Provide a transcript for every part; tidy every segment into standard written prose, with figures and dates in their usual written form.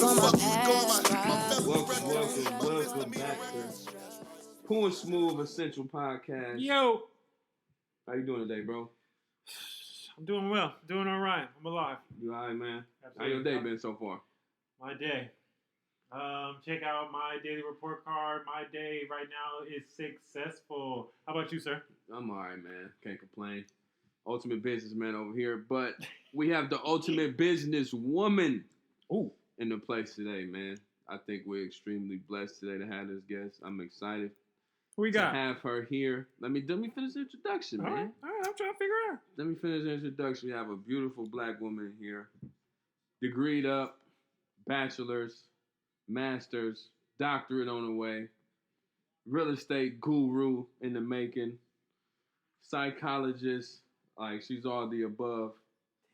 Welcome back to Poo SmooV Essential Podcast. Yo, how you doing today, bro? I'm doing well, doing all right. I'm alive. You all right, man? Absolutely. How your day been so far? My day. Check out my daily report card. My day right now is successful. How about you, sir? I'm all right, man. Can't complain. Ultimate businessman over here, but we have the ultimate business woman in the place today, man. I think we're extremely blessed today to have this guest. I'm excited. Who we got? To have her here. Let me finish the introduction, man. All right, I'm trying to figure it out. Let me finish the introduction. We have a beautiful black woman here. Degreed up, bachelor's, master's, doctorate on the way, real estate guru in the making, psychologist, like she's all the above.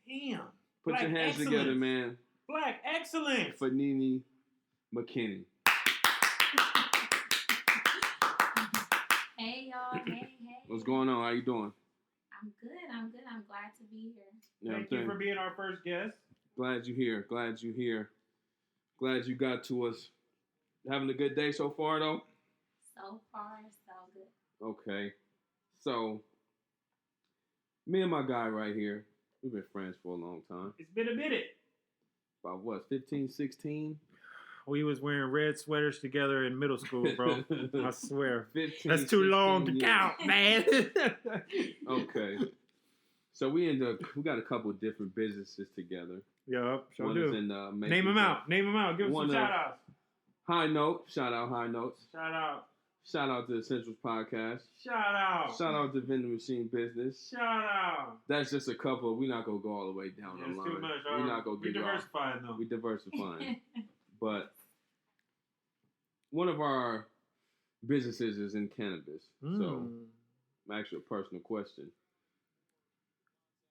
Damn. Put Black your hands excellence. together, man. Black excellence. For NiNi McKinney. Hey, y'all. Hey. What's going on? How you doing? I'm good. I'm glad to be here. Thank you for being our first guest. Glad you're here. Glad you got to us. Having a good day so far, though? So far, so good. Okay. So, me and my guy right here, we've been friends for a long time. It's been a minute. About what, 15, 16? We was wearing red sweaters together in middle school, bro. I swear. 15, that's too long to count, man. Okay. So we got a couple of different businesses together. Yup, sure do. Name them out. Give them some shout-outs. High Note. Shout out High Notes. Shout out to the Essentials Podcast. Shout out to Vending Machine Business. Shout out. That's just a couple. We're not going to go all the way down the line. Too much. We're not going to get diversifying, though. We diversifying. But one of our businesses is in cannabis. So, actually a personal question.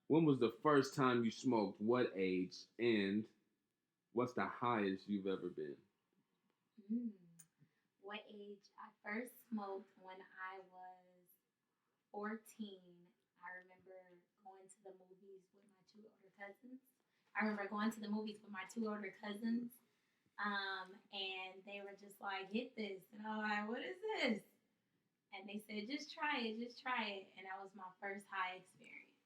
When was the first time you smoked? What age? And what's the highest you've ever been? What age? I first smoked when I was 14. I remember going to the movies with my two older cousins. And they were just like, hit this. And I was like, what is this? And they said, just try it. And that was my first high experience.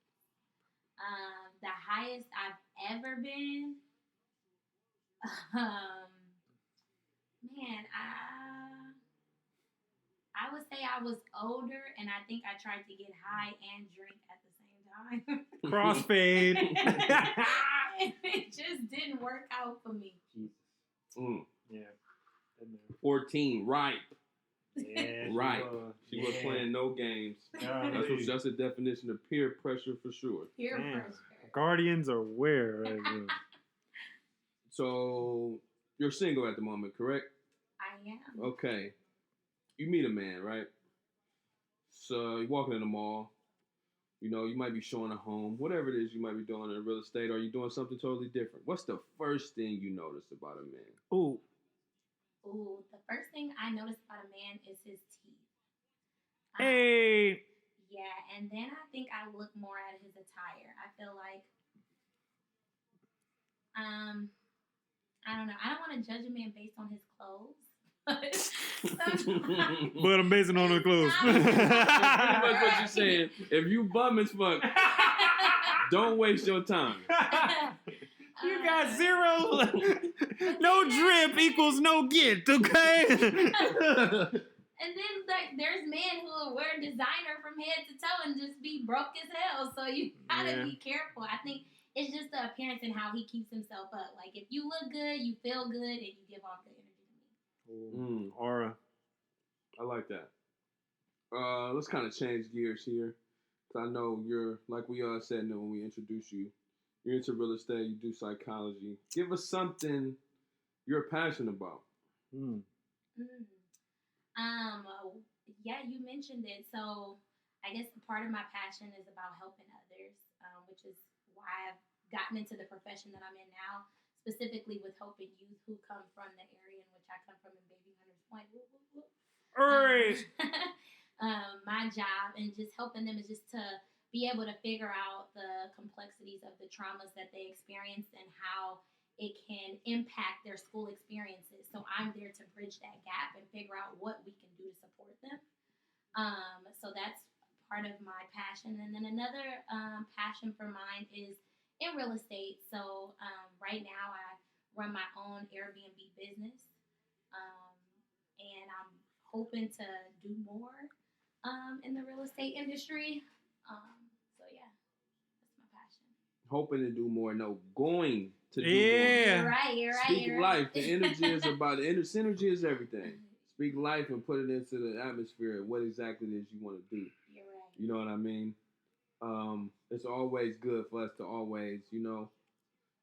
The highest I've ever been, I would say I was older, and I think I tried to get high and drink at the same time. Crossfade. And it just didn't work out for me. Yeah. 14, ripe. Yeah, right. She was playing no games. That's a definition of peer pressure for sure. Peer pressure. Guardians are where? So, you're single at the moment, correct? I am. Okay. You meet a man, right? So, you're walking in the mall. You know, you might be showing a home. Whatever it is you might be doing in real estate, or you doing something totally different. What's the first thing you notice about a man? Ooh, the first thing I noticed about a man is his teeth. Hey! Yeah, and then I think I look more at his attire. I feel like, I don't know. I don't want to judge a man based on his clothes. But I'm basing on the clothes. That's pretty much what you're saying. If you bum as fuck, don't waste your time. You got zero. No drip equals no get, okay? And then there's men who will wear designer from head to toe and just be broke as hell. So you gotta be careful. I think it's just the appearance and how he keeps himself up. Like if you look good, you feel good, and you give off the energy to me. Aura. I like that. Let's kind of change gears here. Cause I know you're, like we said when we introduced you, you're into real estate, you do psychology. Give us something you're passionate about. Yeah, you mentioned it. So I guess part of my passion is about helping others, which is why I've gotten into the profession that I'm in now, specifically with helping youth who come from the area in which I come from in Baby Hunters Point. My job and just helping them is just to be able to figure out the complexities of the traumas that they experienced and how it can impact their school experiences. So I'm there to bridge that gap and figure out what we can do to support them. So that's part of my passion. And then another passion for mine is in real estate. So right now I run my own Airbnb business, and I'm hoping to do more in the real estate industry. So yeah, that's my passion. Hoping to do more, no, going to do Yeah. more. You're right. Speak life. The energy is about it. Synergy is everything. Speak life and put it into the atmosphere. What exactly it is you want to do. You're right. You know what I mean? It's always good for us to always,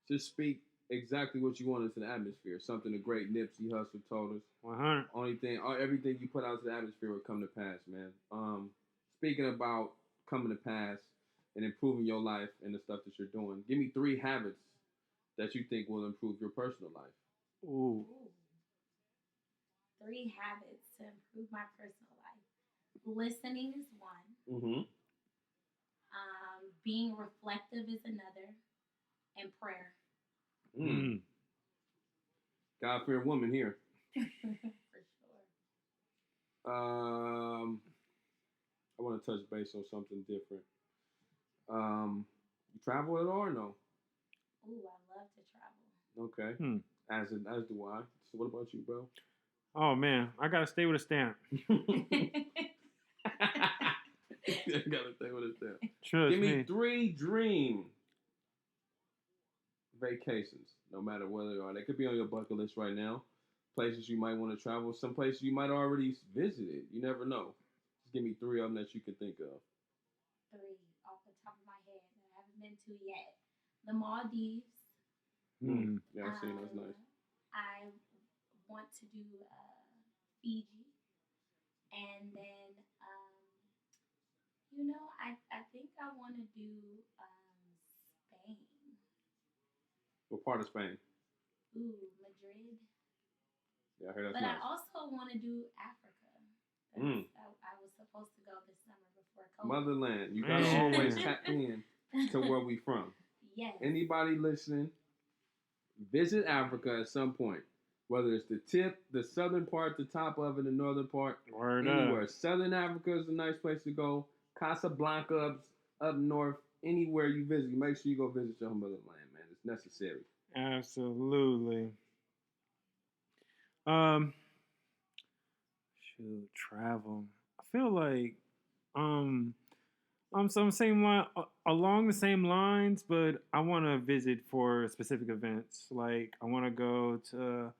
just speak exactly what you want into the atmosphere. Something the great Nipsey Hussle told us. 100. Everything you put out to the atmosphere will come to pass, man. Speaking about coming to pass and improving your life and the stuff that you're doing, give me 3 habits that you think will improve your personal life. Ooh. 3 habits to improve my personal life. Listening is one. Mm-hmm. Being reflective is another. And prayer. God-fearing woman here. For sure. I want to touch base on something different. You travel at all or no? Ooh, I love to travel. Okay. As do I. So what about you, bro? Oh man, I gotta stay with a stamp. I gotta stay with it there. Trust Give me me. 3 dream vacations, no matter where they are. They could be on your bucket list right now. Places you might want to travel. Some places you might already visited. You never know. Just give me 3 of them that you can think of. 3 off the top of my head that I haven't been to yet. The Maldives. Yeah, I've seen that's nice. I want to do Fiji, and then I think I want to do Spain. What part of Spain? Ooh, Madrid. Yeah, I heard that's but nice. I also want to do Africa. I was supposed to go this summer before COVID. Motherland. You gotta always tap in to where we from. Yes. Anybody listening, visit Africa at some point. Whether it's the tip, the southern part, the top of it, the northern part, anywhere. Southern Africa is a nice place to go. Casablanca up north, anywhere you visit, make sure you go visit your motherland, man. It's necessary. Absolutely. Shoot, travel. I feel like some same line along the same lines, but I want to visit for specific events. Like I want to go to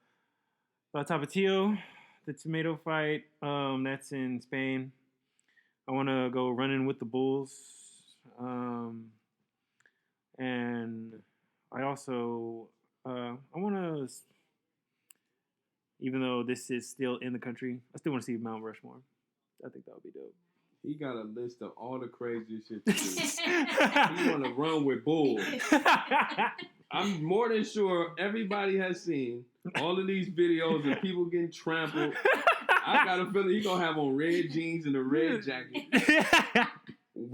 Tapatio, the tomato fight. That's in Spain. I want to go running with the bulls. And I also I want to, even though this is still in the country, I still want to see Mount Rushmore. I think that would be dope. He got a list of all the craziest shit to do. He want to run with bulls. I'm more than sure everybody has seen all of these videos of people getting trampled. I got a feeling he's going to have on red jeans and a red jacket.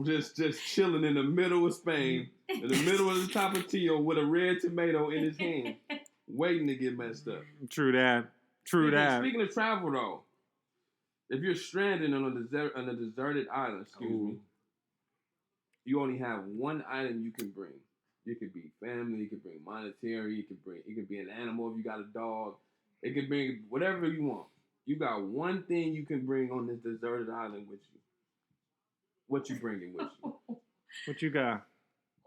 Just chilling in the middle of Spain, in the middle of the Tapatio with a red tomato in his hand, waiting to get messed up. True that. Speaking of travel, though, if you're stranded on a deserted island, you only have one item you can bring. It could be family, it could bring monetary, it could be an animal if you got a dog. It could bring whatever you want. You got one thing you can bring on this deserted island with you. What you bringing with you? What you got?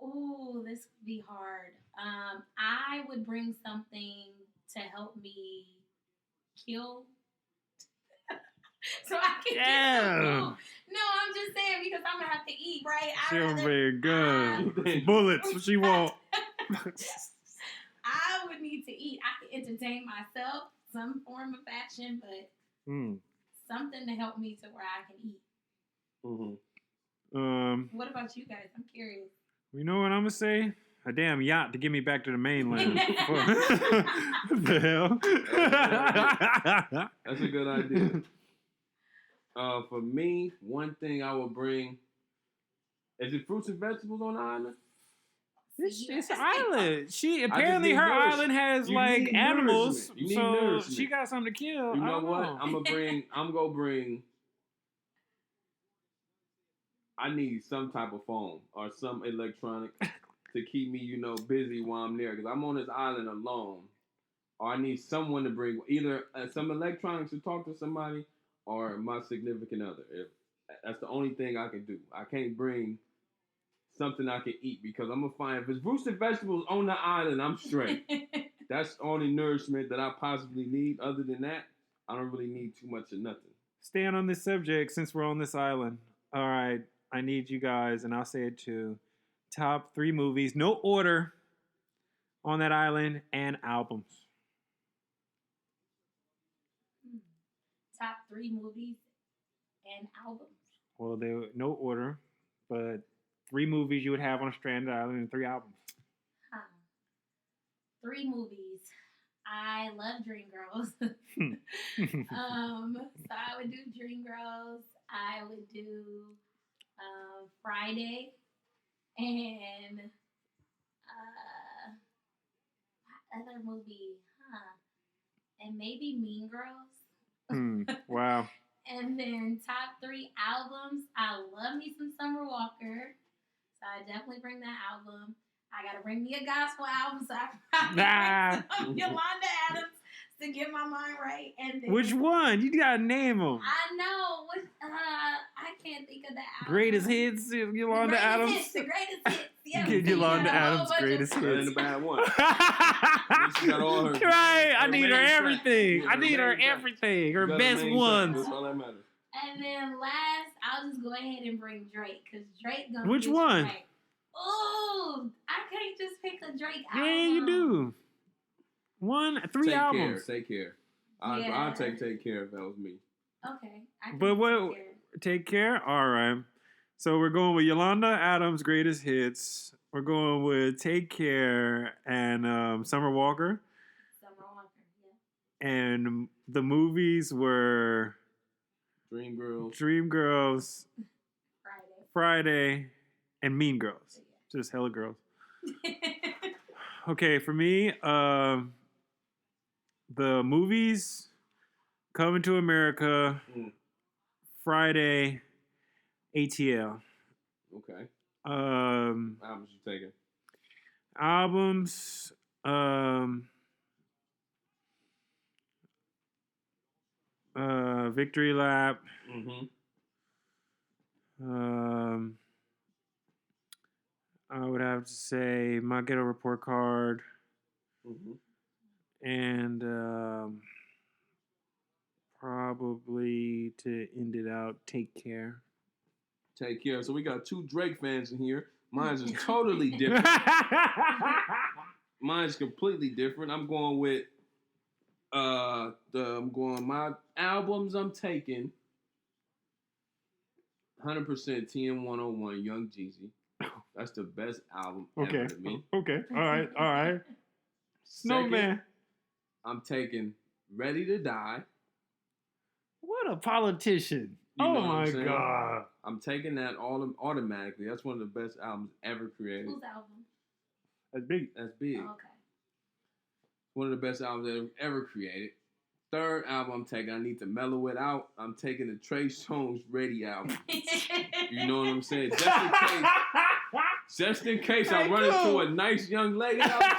Ooh, this could be hard. I would bring something to help me kill. So I can get some food. No, I'm just saying because I'm gonna have to eat, right? She'll be good. Bullets, what she want? I would need to eat. I can entertain myself, some form of action, but something to help me to where I can eat. What about you guys? I'm curious. You know what I'm gonna say? A damn yacht to get me back to the mainland. What the hell? That's a good idea. For me, one thing I would bring, is it fruits and vegetables on the island? It's an island. She just apparently need her nourishment. island has You like need animals, nourishment. You need so nourishment. she got something to kill. You I know don't what? know. I'm gonna bring. I need some type of phone or some electronic to keep me, busy while I'm there because I'm on this island alone. Or I need someone to bring either some electronics to talk to somebody or my significant other. If that's the only thing I can do. I can't bring something I can eat because I'm gonna find if it's roots and vegetables on the island, I'm straight. That's the only nourishment that I possibly need. Other than that, I don't really need too much of nothing. Staying on this subject since we're on this island. All right, I need you guys, and I'll say it too. Top 3 movies, no order, on that island, and albums. Top 3 movies and albums. Well, they were no order, but 3 movies you would have on a stranded island and 3 albums. 3 movies. I love Dreamgirls. So I would do Dreamgirls. I would do Friday and other movie, and maybe Mean Girls. Wow. And then top 3 albums. I love me some Summer Walker, so I definitely bring that album. I gotta bring me a gospel album, so I probably bring some Yolanda Adams to get my mind right. And then, which one? You gotta name them. I know. I can't think of the album. Greatest hits, Yolanda Adams. The greatest hits. Yeah, Yolanda Adams' greatest hits. That ain't a bad one. She got all her. Right, I need her main everything. track. I need her main track. everything. Her You got best main track. ones. That's all that matters. And then last, I'll just go ahead and bring Drake, because Drake gonna Which get one? Right. Oh, I can't just pick a Drake album. Yeah, you do. 3 albums. Take care. I'll take care if that was me. Okay. But what? Take care. All right. So we're going with Yolanda Adams' greatest hits. We're going with Take Care and Summer Walker. Summer Walker, yeah. And the movies were Dreamgirls, Friday, and Mean Girls. Just hella girls. Okay, for me, the movies, Coming to America, Friday, ATL. Okay. Albums you taking? Albums, Victory Lap. I would have to say My Ghetto Report Card. And probably to end it out, Take Care. Take Care. So we got 2 Drake fans in here. Mine's is totally different. Mine's completely different. I'm going with my albums I'm taking 100% TM101 Young Jeezy. That's the best album ever to me. Okay. All right. Snowman. I'm taking Ready to Die. What a politician. Oh my God. I'm taking that automatically. That's one of the best albums ever created. Whose album? That's big. Oh, okay. One of the best albums ever created. Third album I'm taking, I need to mellow it out. I'm taking the Trey Songz Ready album. You know what I'm saying? Just in case I run into a nice young lady out there,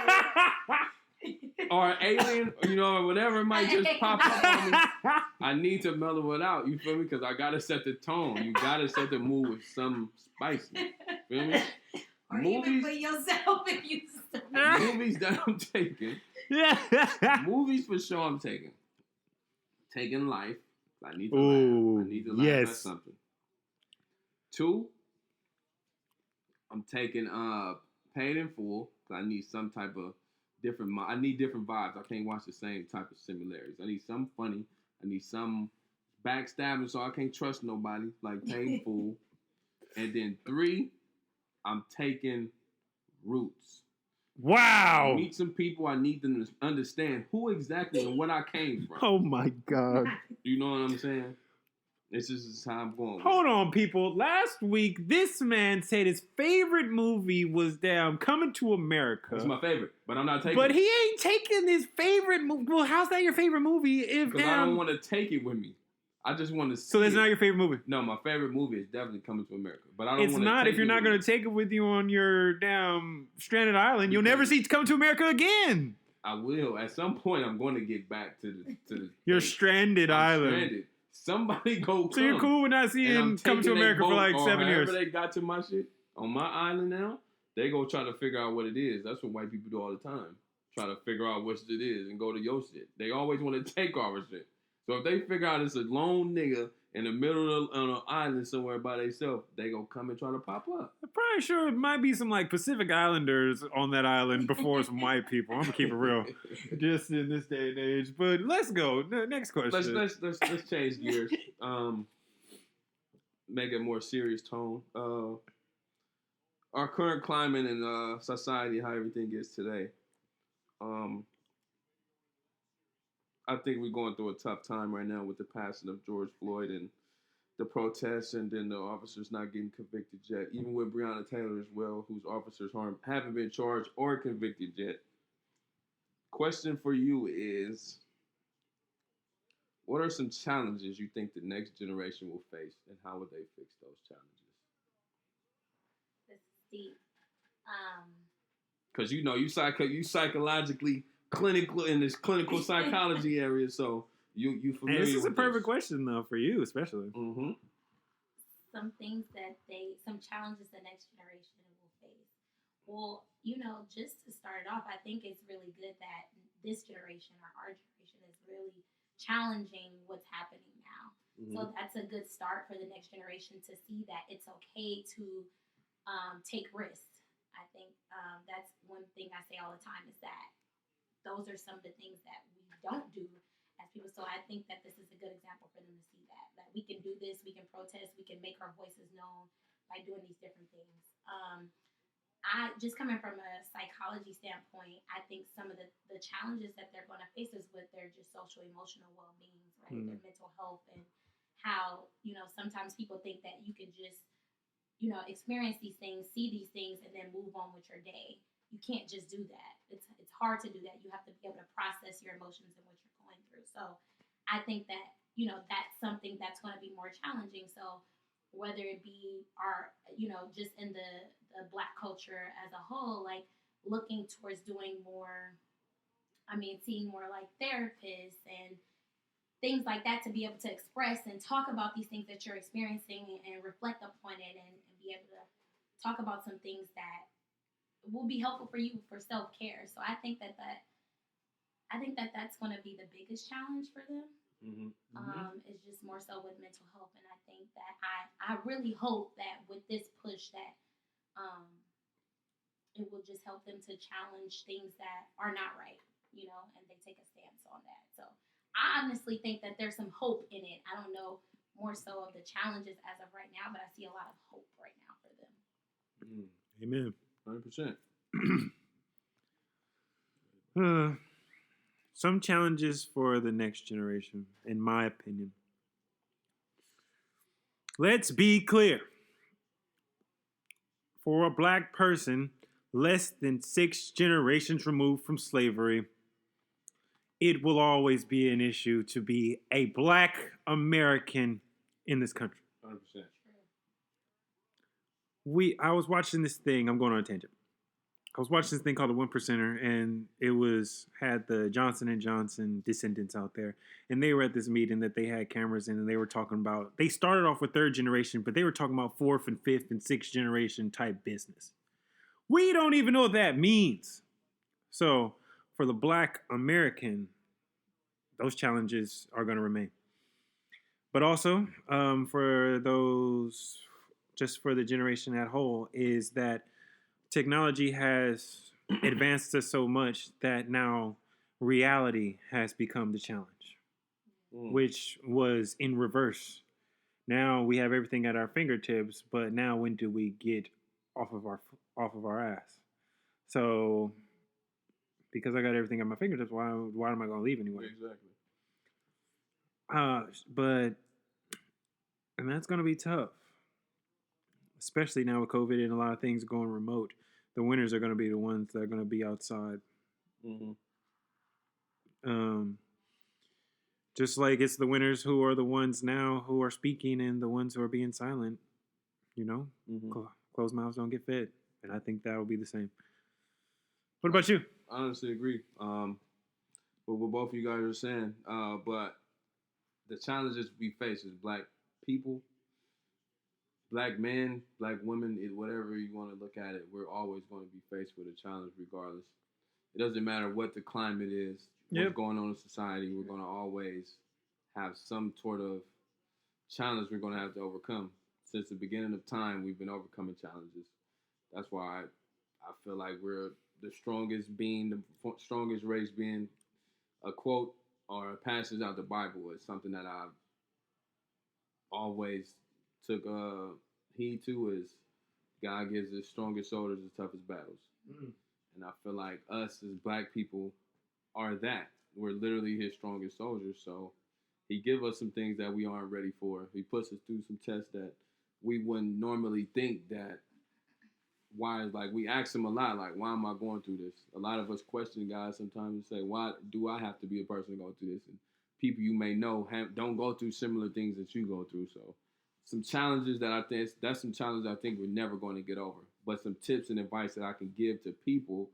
or an alien, or whatever it might just pop up on me. I need to mellow it out. You feel me? Because I gotta set the tone. You gotta set the mood with some spicy. Feel me? Or even for yourself if you. Movies that I'm taking. Movies for sure I'm taking. Taking Life. I need to laugh. I need to laugh at something. 2. I'm taking Paid in Full. I need some type of different. I need different vibes. I can't watch the same type of similarities. I need some funny. I need some backstabbing, so I can't trust nobody. Like Paid in Full. And then 3, I'm taking Roots. Wow. Meet some people. I need them to understand who exactly and what I came from. Oh my God. You know what I'm saying? It's just how I'm going. Hold on, people. Last week, this man said his favorite movie was Coming to America. It's my favorite, but I'm not taking But it. he ain't taking his favorite movie. Well, how's that your favorite movie? Because I don't want to take it with me. I just want to see So that's not your favorite movie? No, my favorite movie is definitely Coming to America. But I don't. It's not if you're not going to take it with you on your damn stranded island. You'll never see Coming to America again. I will. At some point, I'm going to get back to the your stranded island. Stranded. Somebody go come. So you're cool with not seeing Coming to America for like 7 years. They got to my shit on my island now. They go try to figure out what it is. That's what white people do all the time. Try to figure out what it is and go to your shit. They always want to take our shit. So if they figure out it's a lone nigga in the middle of an island somewhere by themselves, they gonna come and try to pop up. I'm probably sure it might be some like Pacific Islanders on that island before some white people. I'm gonna keep it real, just in this day and age. But let's go. Next question. Let's change gears. Make a more serious tone. Our current climate and society, how everything is today. I think we're going through a tough time right now with the passing of George Floyd and the protests, and then the officers not getting convicted yet. Even with Breonna Taylor as well, whose officers haven't been charged or convicted yet. Question for you is, what are some challenges you think the next generation will face, and how would they fix those challenges? This is deep. Because you psychologically clinical in this clinical psychology area, so you familiar. This is a perfect this. question though for you, especially. Mm-hmm. Some things some challenges the next generation will face. Well, just to start it off, I think it's really good that this generation or our generation is really challenging what's happening now. Mm-hmm. So that's a good start for the next generation to see that it's okay to take risks. I think that's one thing I say all the time is that those are some of the things that we don't do as people. So I think that this is a good example for them to see that we can do this, we can protest, we can make our voices known by doing these different things. I just coming from a psychology standpoint, I think some of the challenges that they're going to face is with their just social emotional well-being, right? Mm. Their mental health, and how sometimes people think that you can just experience these things, see these things, and then move on with your day. You can't just do that. It's hard to do that. You have to be able to process your emotions and what you're going through. So I think that, that's something that's going to be more challenging. So whether it be just in the Black culture as a whole, like looking towards doing more, seeing more like therapists and things like that to be able to express and talk about these things that you're experiencing and reflect upon it and be able to talk about some things that will be helpful for you for self-care. So I think that that's going to be the biggest challenge for them. Mm-hmm. It's just more so with mental health. And I think that I really hope that with this push that it will just help them to challenge things that are not right, and they take a stance on that. So I honestly think that there's some hope in it. I don't know more so of the challenges as of right now, but I see a lot of hope right now for them. Amen. 100%. Some challenges for the next generation, in my opinion. Let's be clear. For a Black person less than 6 generations removed from slavery, it will always be an issue to be a Black American in this country. 100%. I was watching this thing. I'm going on a tangent. I was watching this thing called The One Percenter, and it had the Johnson & Johnson descendants out there, and they were at this meeting that they had cameras in, and they were talking about, they started off with 3rd generation, but they were talking about 4th and 5th and 6th generation type business. We don't even know what that means. So for the Black American, those challenges are going to remain. But also for those, just for the generation at whole, is that technology has advanced us so much that now reality has become the challenge, which was in reverse. Now we have everything at our fingertips, but now when do we get off of our ass? So because I got everything at my fingertips, why am I going to leave anyway? Exactly. But And that's going to be tough, especially now with COVID and a lot of things going remote. The winners are going to be the ones that are going to be outside. Mm-hmm. Um, just like it's the winners who are the ones now who are speaking and the ones who are being silent. You know, Mm-hmm. Closed mouths don't get fed, and I think that will be the same. What about you? I honestly agree. With what both of you guys are saying. But the challenges we face as black people, black men, black women, whatever you want to look at it, we're always going to be faced with a challenge regardless. It doesn't matter what the climate is, what's going on in society, we're going to always have some sort of challenge we're going to have to overcome. Since the beginning of time, we've been overcoming challenges. That's why I feel like we're the strongest being, the strongest race being. A quote or a passage out the Bible is something that I've always took heed to is God gives the strongest soldiers the toughest battles. Mm. And I feel like us as black people are that. We're literally his strongest soldiers. So he give us some things that we aren't ready for. He puts us through some tests that we wouldn't normally think that why, like we ask him a lot, like, why am I going through this? A lot of us question God sometimes and say, why do I have to be a person going through this? And people you may know don't go through similar things that you go through. So some challenges that I think, that's some challenges I think we're never going to get over. But some tips and advice that I can give to people,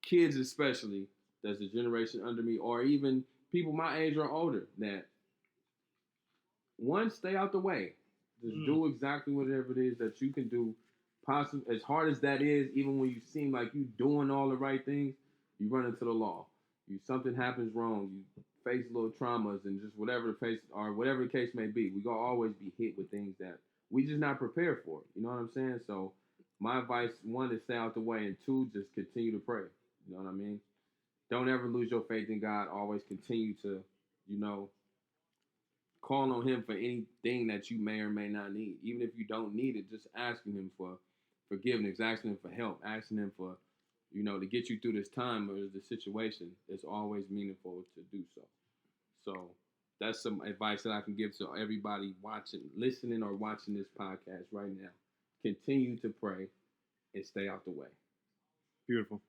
kids especially, that's a generation under me, or even people my age or older, that one, stay out the way. Just do exactly whatever it is that you can do. Possible, as hard as that is, even when you seem like you doing all the right things, you run into the law. Something happens wrong. You face little traumas and just whatever the case may be. We gonna always be hit with things that we just not prepared for. You know what I'm saying? So my advice, one, is stay out the way, and two, just continue to pray. You know what I mean? Don't ever lose your faith in God. Always continue to, call on him for anything that you may or may not need. Even if you don't need it, just asking him for forgiveness, asking him for help, asking him for, to get you through this time or the situation. It's always meaningful to do so. So that's some advice that I can give to everybody listening or watching this podcast right now. Continue to pray and stay out the way. Beautiful.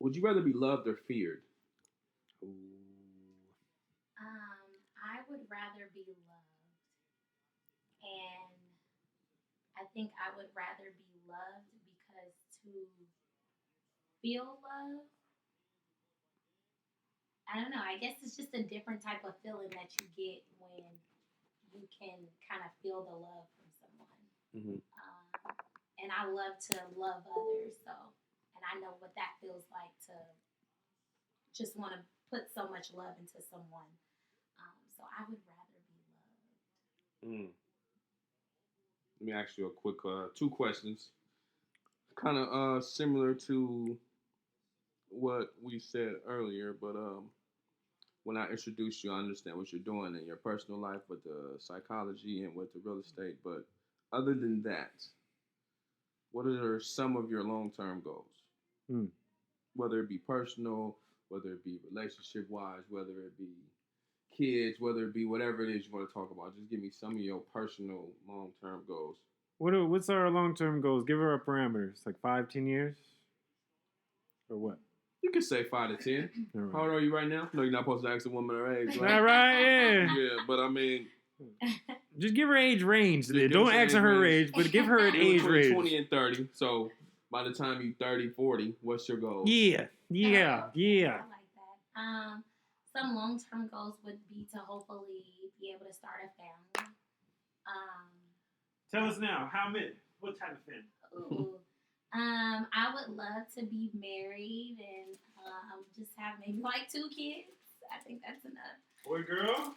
Would you rather be loved or feared? I would rather be loved. And I think I would rather be loved because to feel love, I don't know, I guess it's just a different type of feeling that you get when you can kind of feel the love from someone. Mm-hmm. And I love to love others, and I know what that feels like to just want to put so much love into someone. So I would rather be loved. Let me ask you a quick two questions. Kind of similar to what we said earlier, but when I introduced you, I understand what you're doing in your personal life with the psychology and with the real estate. But other than that, what are some of your long-term goals? Whether it be personal, whether it be relationship-wise, whether it be kids, whether it be whatever it is you want to talk about. Just give me some of your personal long-term goals. What's our long-term goals? Give her our parameters, like 5-10 years? Or what? You can say 5 to 10. Right. How old are you right now? No, you're not supposed to ask a woman her age, right? All right, yeah. Yeah, but I mean... Just give her age range. Don't ask her age, but give her an age range. 20 and 30, so by the time you're 30, 40, what's your goal? Yeah. I like that. Some long-term goals would be to hopefully be able to start a family. Tell us now, how many? What type of family? Ooh. I would love to be married and just have maybe like 2 kids. I think that's enough. Boy, girl?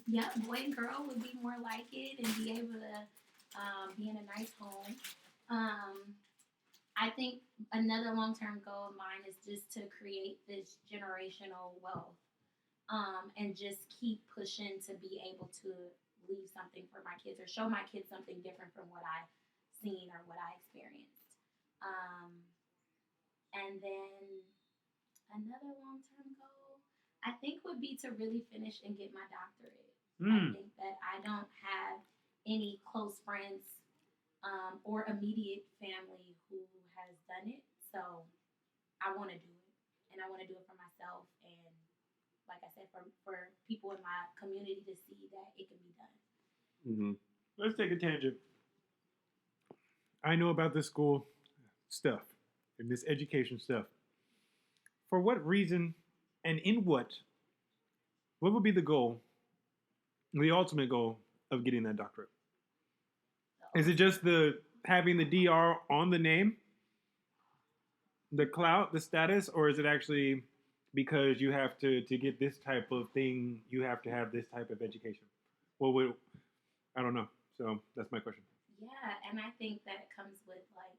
Yeah, boy and girl would be more like it and be able to be in a nice home. I think another long-term goal of mine is just to create this generational wealth and just keep pushing to be able to leave something for my kids or show my kids something different from what I've seen or what I experienced. And then another long-term goal, I think, would be to really finish and get my doctorate. I think that I don't have any close friends or immediate family who has done it. So I want to do it, and I want to do it for myself, and like I said, for people in my community to see that it can be done. Mm-hmm. Let's take a tangent. I know about this school stuff and this education stuff. For what reason and in what would be the goal, the ultimate goal of getting that doctorate? Is it just the having the DR on the name, the clout, the status, or is it actually because you have to get this type of thing, you have to have this type of education? Well, I don't know. So that's my question. Yeah, and I think that it comes with like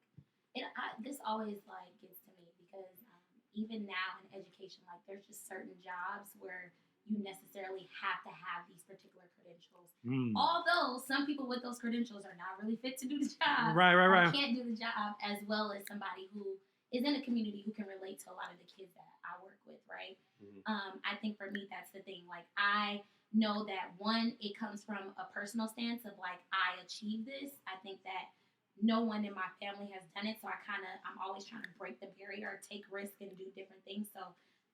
this always like gets to me because even now in education, like there's just certain jobs where you necessarily have to have these particular credentials. Although some people with those credentials are not really fit to do the job, right, or can't do the job as well as somebody who is in a community who can relate to a lot of the kids that I work with, right? Mm-hmm. I think for me that's the thing. Like I know that one, it comes from a personal stance of like I achieved this. I think that no one in my family has done it, so I'm always trying to break the barrier, take risks, and do different things. So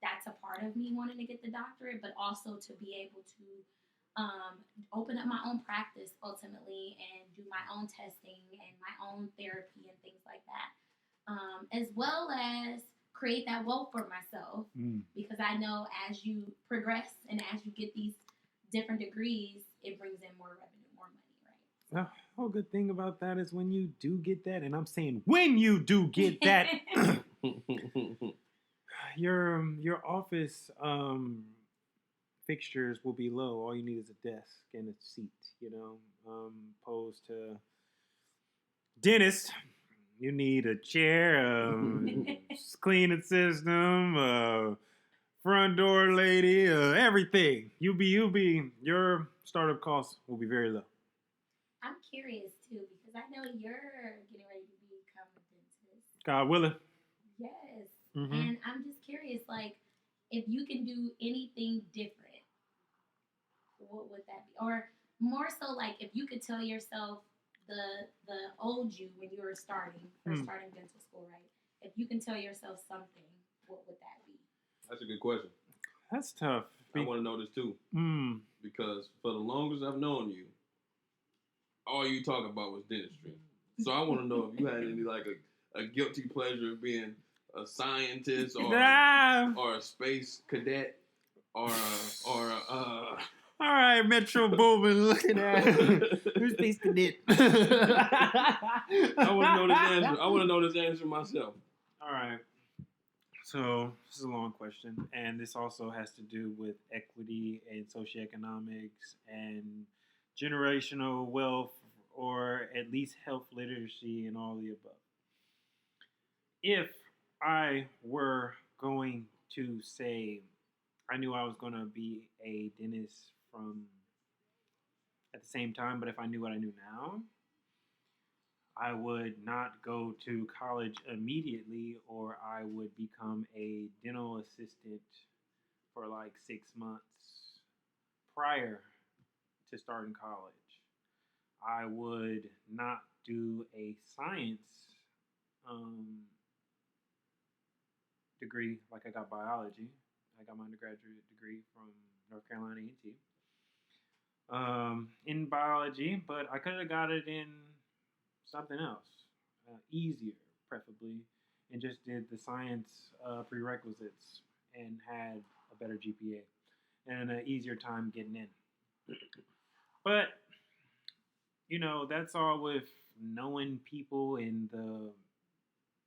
that's a part of me wanting to get the doctorate, but also to be able to open up my own practice ultimately and do my own testing and my own therapy and things like that, as well as create that wealth for myself because I know as you progress and as you get these different degrees, it brings in more revenue, more money, right? The whole good thing about that is when you do get that, and I'm saying when you do get that, your office fixtures will be low. All you need is a desk and a seat, opposed to dentist. You need a chair, cleaning system, front door lady, everything. Your startup costs will be very low. I'm curious too because I know you're getting ready to become a dentist. God willing. Yes. Mm-hmm. And I'm just curious, like, if you can do anything different, what would that be? Or more so, like, if you could tell yourself the old you when you were starting dental school, right? If you can tell yourself something, what would that be? That's a good question. That's tough. I want to know this too. Because for the longest I've known you, all you talk about was dentistry. So I want to know if you had any like a guilty pleasure of being a scientist or a space cadet or all right, Metro Boomin looking at who's space cadet. I want to know this answer. I want to know this answer myself. All right. So this is a long question, and this also has to do with equity and socioeconomics and generational wealth, or at least health literacy and all the above. If I were going to say I knew I was going to be a dentist from at the same time, but if I knew what I knew now, I would not go to college immediately, or I would become a dental assistant for like 6 months prior to starting college. I would not do a science degree like I got biology. I got my undergraduate degree from North Carolina A&T in biology, but I could have got it in something else, easier, preferably, and just did the science prerequisites and had a better GPA and an easier time getting in. But, that's all with knowing people and the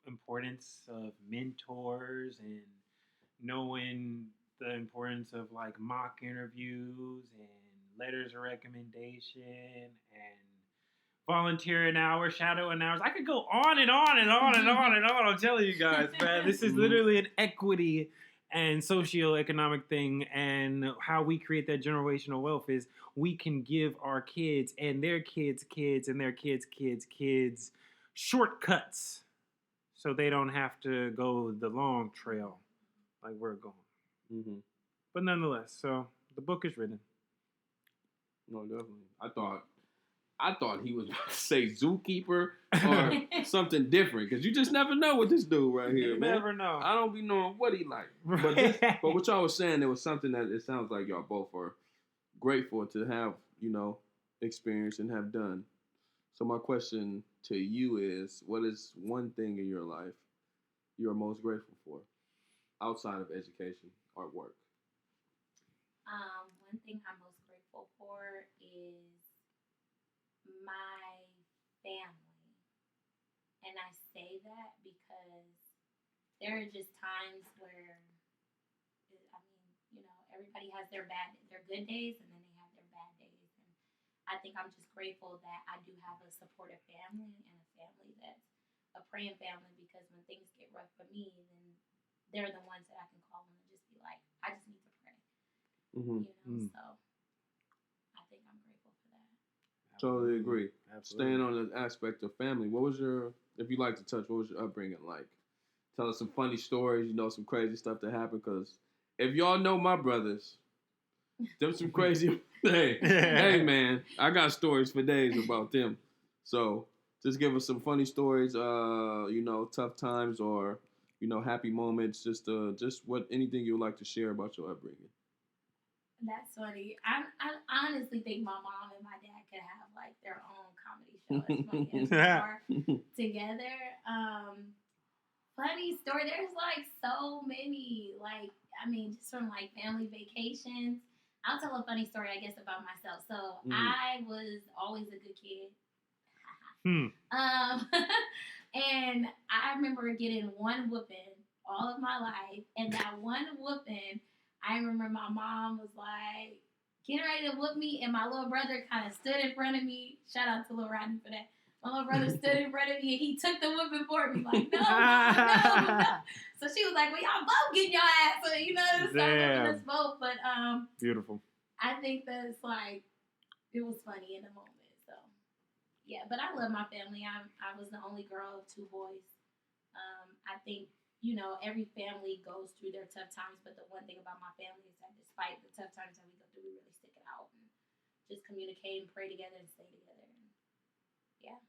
importance of mentors and knowing the importance of like mock interviews and letters of recommendation and volunteering hours, shadowing hours. I could go on and on and on and on and on. I'm telling you guys, man, this is literally an equity and socioeconomic thing, and how we create that generational wealth is we can give our kids and their kids' kids and their kids' kids' kids shortcuts so they don't have to go the long trail like we're going. But nonetheless, so the book is written. No, definitely. I thought he was about to say zookeeper or something different because you just never know with this dude right here, You man. never know. I don't be knowing what he like. But what y'all was saying, there was something that it sounds like y'all both are grateful to have, experienced and have done. So my question to you is, what is one thing in your life you're most grateful for outside of education or work? One thing I'm most grateful for is my family. And I say that because there are just times where, I mean, everybody has their good days and then they have their bad days. And I think I'm just grateful that I do have a supportive family and a family that's a praying family because when things get rough for me, then they're the ones that I can call on and just be like, I just need to pray. Mm-hmm. So I think I'm grateful for that. Totally agree. Absolutely. Staying on the aspect of family, if you like to touch, what was your upbringing like? Tell us some funny stories, some crazy stuff that happened. Because if y'all know my brothers, them some crazy. Hey, man, I got stories for days about them. So just give us some funny stories, tough times or happy moments. Just anything you would like to share about your upbringing. That's funny. I honestly think my mom and my dad could have like their own comedy show as funny as we are together. Funny story. There's like so many. Just from like family vacations. I'll tell a funny story, I guess, about myself. So I was always a good kid. And I remember getting one whooping all of my life, and that one whooping, I remember my mom was like getting ready to whoop me, and my little brother kind of stood in front of me. Shout out to Lil Rodney for that. My little brother stood in front of me, and he took the whooping for me, like, no, Mom, no. So she was like, well, y'all both getting your ass. So, start whooping us both. But beautiful. I think that's it was funny in the moment. So, yeah, but I love my family. I was the only girl of two boys. I think, every family goes through their tough times, but the one thing about my family is that despite the tough times that we go through, we really stick it out and just communicate and pray together and stay together. And, yeah.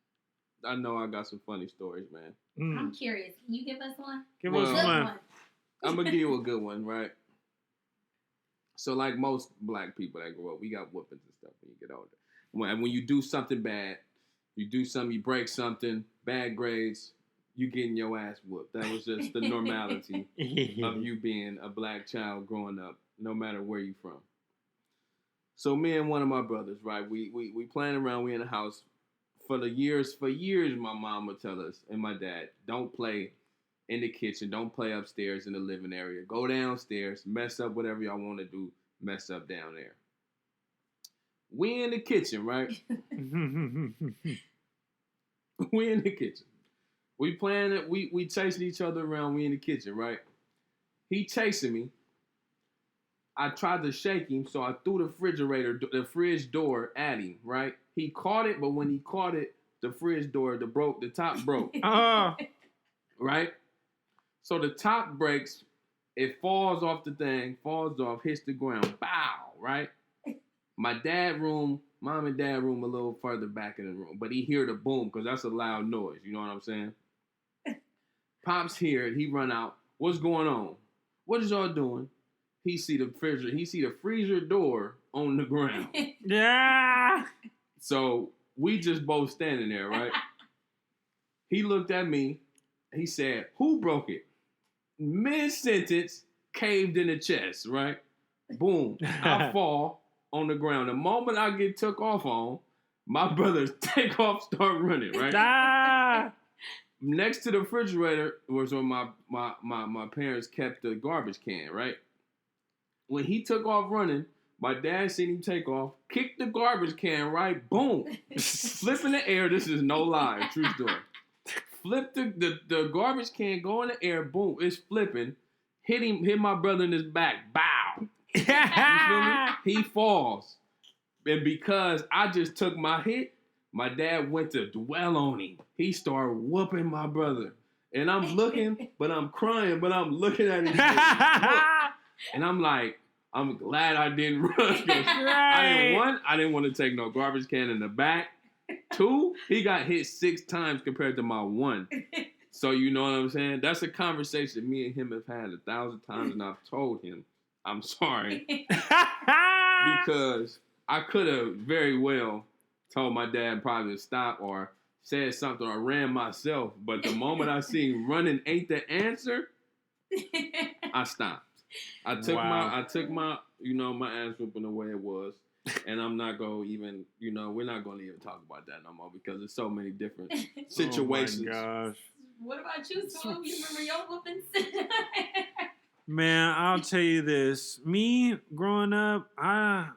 I know I got some funny stories, man. I'm curious. Can you give us one? Give us one. I'm going to give you a good one, right? So like most black people that grow up, we got whoopings and stuff when you get older. When you do something bad, you break something, bad grades, you getting your ass whooped. That was just the normality of you being a black child growing up, no matter where you from. So me and one of my brothers, right, we playing around, we in the house. For years, my mom would tell us, and my dad, don't play in the kitchen, don't play upstairs in the living area. Go downstairs, mess up whatever y'all want to do, mess up down there. We in the kitchen, right? We in the kitchen. We playing it. We chasing each other around. We in the kitchen, right? He chasing me. I tried to shake him, so I threw the fridge door at him, right? He caught it, but when he caught it, the fridge door, the top broke. Right? So the top breaks, it falls off the thing, hits the ground, bow, right? Mom and dad room a little further back in the room, but he hear the boom, because that's a loud noise, you know what I'm saying? Pops hear it, he run out, what's going on? What is y'all doing? He see the freezer door on the ground. Yeah. So we just both standing there, right? He looked at me. He said, who broke it? Mid-sentence, caved in the chest, right? Boom. I fall on the ground. The moment I get took off on, my brothers take off, start running, right? Next to the refrigerator was where my parents kept the garbage can, right? When he took off running, my dad seen him take off, kicked the garbage can, right? Boom. Flip in the air. This is no lie. True story. Flip the garbage can, go in the air. Boom. It's flipping. Hit my brother in his back. Bow. You feel me? He falls. And because I just took my hit, my dad went to dwell on him. He started whooping my brother. And I'm looking, but I'm crying, but I'm looking at him. And I'm I'm glad I didn't run. I didn't want to take no garbage can in the back. 2, he got hit 6 times compared to my 1. So you know what I'm saying? That's a conversation me and him have had 1,000 times, and I've told him, I'm sorry. Because I could have very well told my dad probably to stop or said something or ran myself. But the moment I seen running ain't the answer, I stopped. I took my my ass whooping the way it was. And I'm not going to even, we're not going to even talk about that no more because there's so many different situations. Oh my gosh. What about you, Smooth? You remember your whoopings? Man, I'll tell you this. Me, growing up, I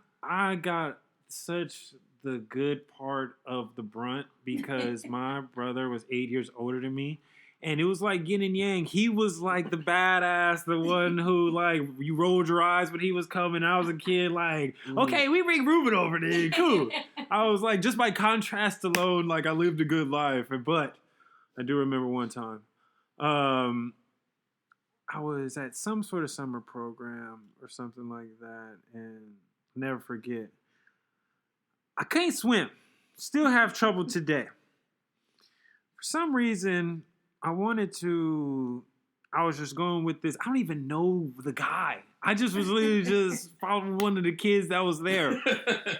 got such the good part of the brunt because my brother was 8 years older than me. And it was like yin and yang. He was like the badass, the one who like you rolled your eyes when he was coming. I was a kid like, okay, we bring Ruben over there. Cool. I was like, just by contrast alone, like I lived a good life. But I do remember one time. I was at some sort of summer program or something like that. And never forget. I can't swim. Still have trouble today. For some reason, I was just going with this. I don't even know the guy. I just was literally just following one of the kids that was there. I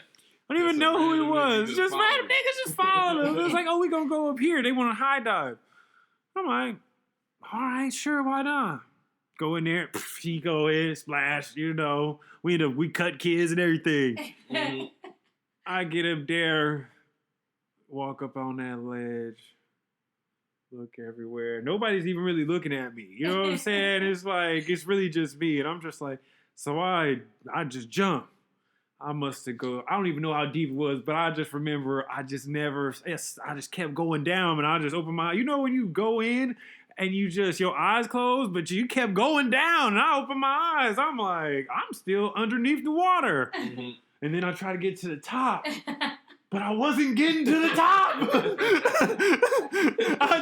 don't even know who he was. Just random niggas just following him. It was like, oh, we gonna go up here. They want to high dive. I'm like, all right, sure, why not? Go in there. He go in, splash, We cut kids and everything. I get up there, walk up on that ledge. Look everywhere. Nobody's even really looking at me. You know what I'm saying? It's like, it's really just me. And I'm just like, so I just jumped. I must have I don't even know how deep it was, but I just remember I just kept going down and I just opened my, when you go in and your eyes closed, but you kept going down and I opened my eyes. I'm like, I'm still underneath the water. Mm-hmm. And then I try to get to the top. But I wasn't getting to the top. I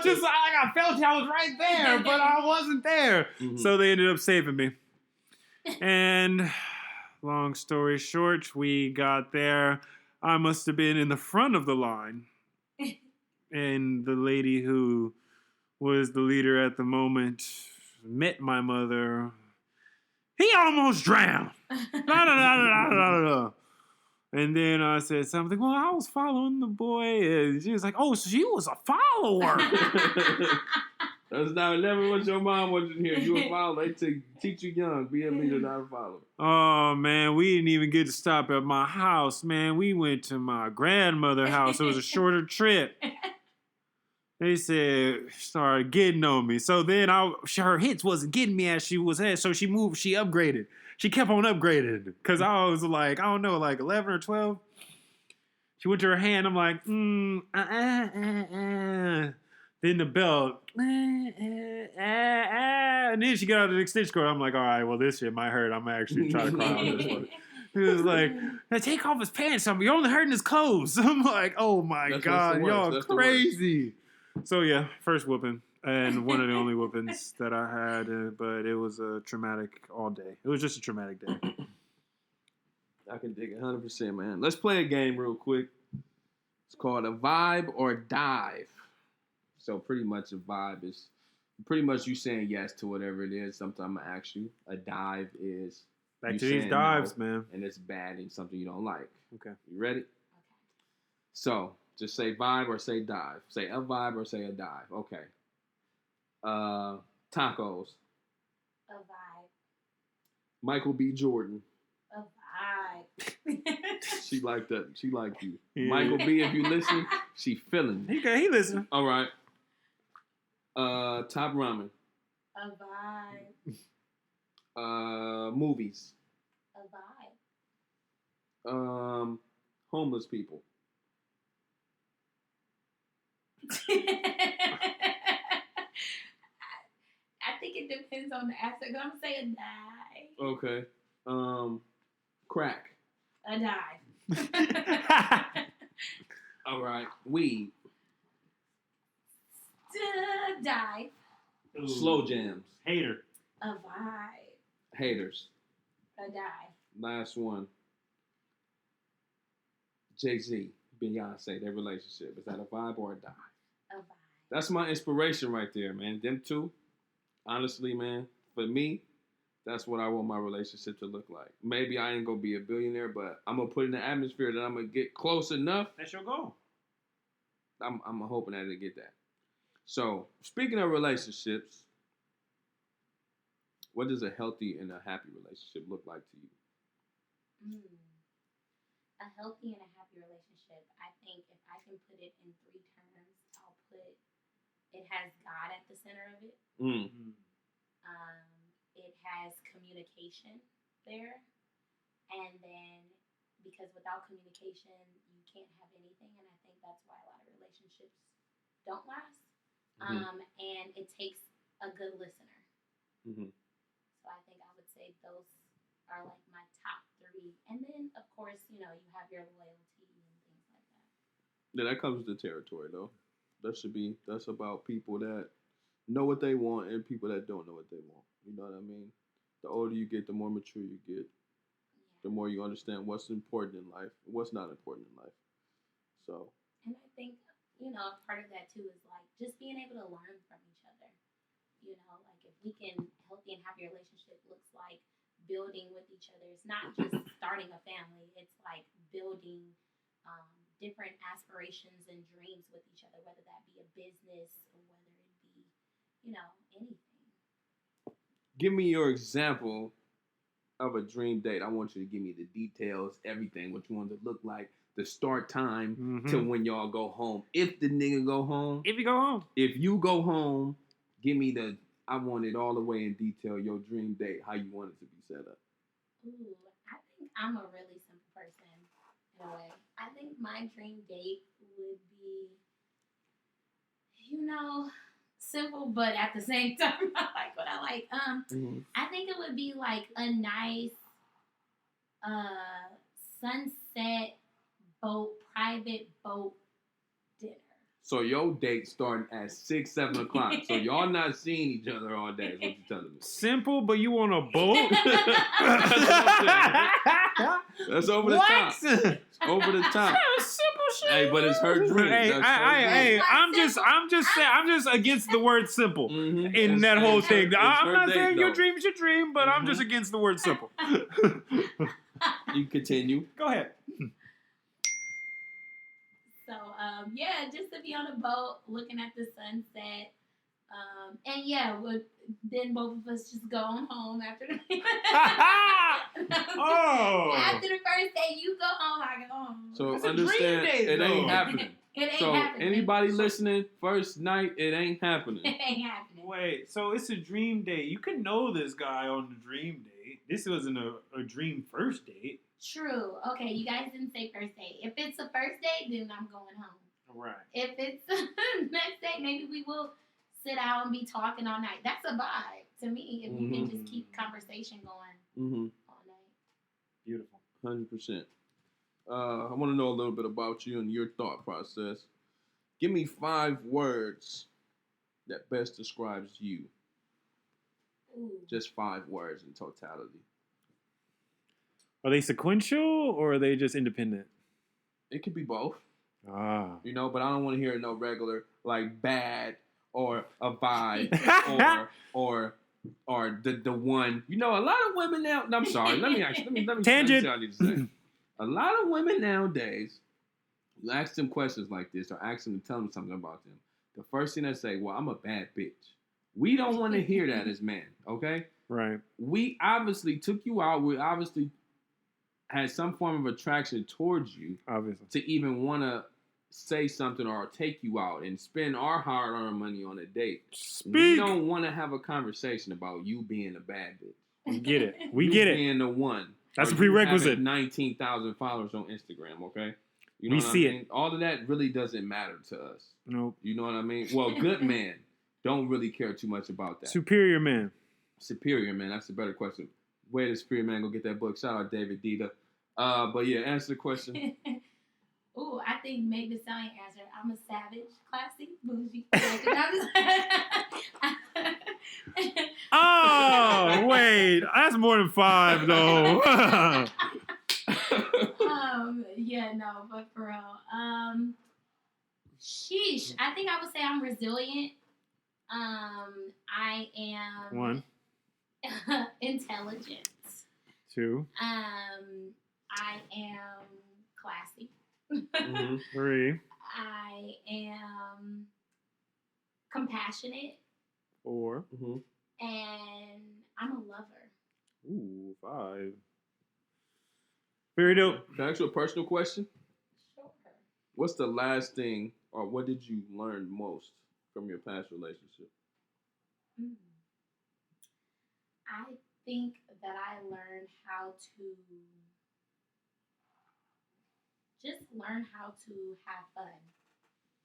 felt I was right there, but I wasn't there. Mm-hmm. So they ended up saving me. And long story short, we got there. I must have been in the front of the line. And the lady who was the leader at the moment met my mother. He almost drowned. And then I said something, well, I was following the boy. And she was like, oh, so she was a follower. That's never what your mom wanted to hear. You a follower. They teach you young. Be a leader, not a follower. Oh, man, we didn't even get to stop at my house, man. We went to my grandmother's house. It was a shorter trip. They started getting on me. So then her hits wasn't getting me as she was at. So she moved. She upgraded. She kept on upgrading because I was like, I don't know, like 11 or 12. She went to her hand. I'm like, Then the belt. And then she got out of the extension cord. I'm like, all right, well, this shit might hurt. I'm actually trying to cry on this one. He was like, now take off his pants. You're only hurting his clothes. I'm like, oh my God, y'all crazy. So yeah, first whooping. And one of the only whoopings that I had, but it was a traumatic all day. It was just a traumatic day. I can dig it 100%, man. Let's play a game real quick. It's called a vibe or dive. So pretty much a vibe is pretty much you saying yes to whatever it is. Sometimes I ask you. A dive is back to these dives, no, man. And it's bad and something you don't like. Okay. You ready? Okay. So just say vibe or say dive. Say a vibe or say a dive. Okay. Tacos. A vibe. Michael B. Jordan. A vibe. She like that. She like you. Yeah. Michael B. If you listen, she feeling. He listen. All right. Top ramen. A vibe. Movies. A vibe. Homeless people. I think it depends on the aspect. I'm gonna say a dive. Okay. Crack. A dive. All right. Weed. Dive. Slow jams. Hater. A vibe. Haters. A dive. Last one. Jay-Z, Beyonce, their relationship. Is that a vibe or a die? A vibe. That's my inspiration right there, man. Them two, honestly, man, for me, that's what I want my relationship to look like. Maybe I ain't gonna be a billionaire, but I'm gonna put in the atmosphere that I'm gonna get close enough. That's your goal. I'm hoping that I get that. So, speaking of relationships, what does a healthy and a happy relationship look like to you? A healthy and a happy relationship. I think if I can put it in 3 terms, I'll put it has God at the center of it. It has communication there, and then because without communication, you can't have anything, and I think that's why a lot of relationships don't last. And it takes a good listener. So I think I would say those are like my top 3, and then of course you have your loyalty and things like that. Yeah, that comes with the territory though. That's about people that know what they want and people that don't know what they want. You know what I mean? The older you get, the more mature you get. The more you understand what's important in life and what's not important in life. So. And I think, part of that too is like just being able to learn from each other. Like if we can, healthy and happy relationship looks like building with each other. It's not just starting a family. It's like building different aspirations and dreams with each other, whether that be a business or whether it be, anything. Give me your example of a dream date. I want you to give me the details, everything, what you want it to look like, the start time to when y'all go home. If the nigga go home. If you go home. If you go home, give me I want it all the way in detail, your dream date, how you want it to be set up. Ooh, I think I'm a really simple person in a way. I think my dream date would be, simple, but at the same time, I like what I like. I think it would be like a nice sunset private boat dinner. So your date starting at 6, 7 o'clock. So y'all not seeing each other all day is what you're telling me. Simple, but you on a boat? That's over the top. It's over the top. Simple shit. Hey, but it's her dream. Hey, I'm just against the word simple in that whole thing. I'm not saying your dream is your dream, but I'm just against the word simple. You continue. Go ahead. So, just to be on a boat, looking at the sunset. Then both of us just go on home after the after the first day, you go home, I go home. So understand, it ain't happening. It ain't so happening. Anybody listening, first night, it ain't happening. It ain't happening. Wait, so it's a dream date. You can know this guy on the dream date. This wasn't a dream first date. True. Okay, you guys didn't say first date. If it's a first date, then I'm going home. Right. If it's next day, maybe we will sit out and be talking all night. That's a vibe to me. If you can just keep conversation going all night. Beautiful. 100%. I want to know a little bit about you and your thought process. Give me 5 words that best describes you. Ooh. Just 5 words in totality. Are they sequential or are they just independent? It could be both. Ah. But I don't want to hear no regular like bad or a vibe or the one. A lot of women now. I'm sorry. Let me Tangent. say what I need to say. A lot of women nowadays, you ask them questions like this or ask them to tell them something about them. The first thing they say, well, I'm a bad bitch. We don't want to hear that as men, okay? Right. We obviously took you out. We obviously had some form of attraction towards you. Obviously. To even want to say something or take you out and spend our hard-earned money on a date. We don't want to have a conversation about you being a bad bitch. We get it. We get it. Being the one. That's a prerequisite. 19,000 followers on Instagram, okay? You know we see it. All of that really doesn't matter to us. Nope. You know what I mean? Well, good men don't really care too much about that. Superior man. Superior man. That's a better question. Where does Superior Man go get that book? Shout out David Dita. But yeah, answer the question. Ooh, I think Meg Thee Stallion answered. I'm a savage, classy, bougie. Oh, wait. That's more than 5, though. Yeah, no, but for real. Sheesh. I think I would say I'm resilient. I am 1. intelligent. 2. I am classy. 3. I am compassionate. 4. And I'm a lover. Ooh, 5. Very dope. Can I ask you a personal question? Sure. What's the last thing, or what did you learn most from your past relationship? I think that I learned how to just learn how to have fun.